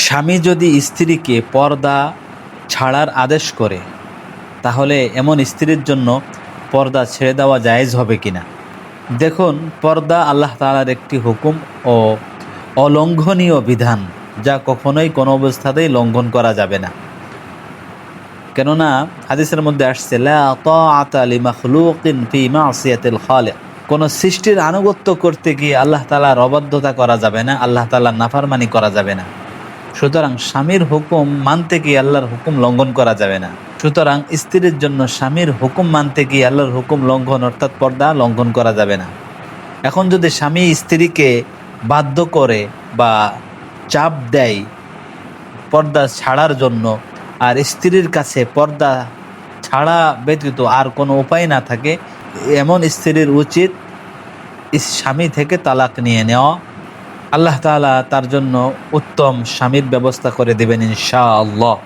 স্বামী যদি স্ত্রীকে পর্দা ছাড়ার আদেশ করে তাহলে এমন স্ত্রীর জন্য পর্দা ছেড়ে দেওয়া জায়েজ হবে কিনা। দেখুন, পর্দা আল্লাহ তাআলার একটি হুকুম ও অলঙ্ঘনীয় বিধান, যা কখনোই কোনো অবস্থাতেই লঙ্ঘন করা যাবে না। কেননা হাদিসের মধ্যে আসছে, লা তাআতা লিমাখলুকিন ফি মাসিয়াতিল খালিক। কোনো সৃষ্টির আনুগত্য করতে গিয়ে আল্লাহ তাআলার অবাধ্যতা করা যাবে না, আল্লাহ তাআলার নাফরমানি করা যাবে না। সুতরাং স্বামীর হুকুম মানতে গিয়ে আল্লাহর হুকুম লঙ্ঘন করা যাবে না। সুতরাং স্ত্রীর জন্য স্বামীর হুকুম মানতে গিয়ে আল্লাহর হুকুম লঙ্ঘন অর্থাৎ পর্দা লঙ্ঘন করা যাবে না। এখন যদি স্বামী স্ত্রীকে বাধ্য করে বা চাপ দেয় পর্দা ছাড়ার জন্য, আর স্ত্রীর কাছে পর্দা ছাড়া ব্যতীত আর কোনো উপায় না থাকে, এমন স্ত্রীর উচিত স্বামী থেকে তালাক নিয়ে নেওয়া। আল্লাহ তাআলা তার জন্য উত্তম স্বামীর ব্যবস্থা করে দেবেন ইনশাআল্লাহ।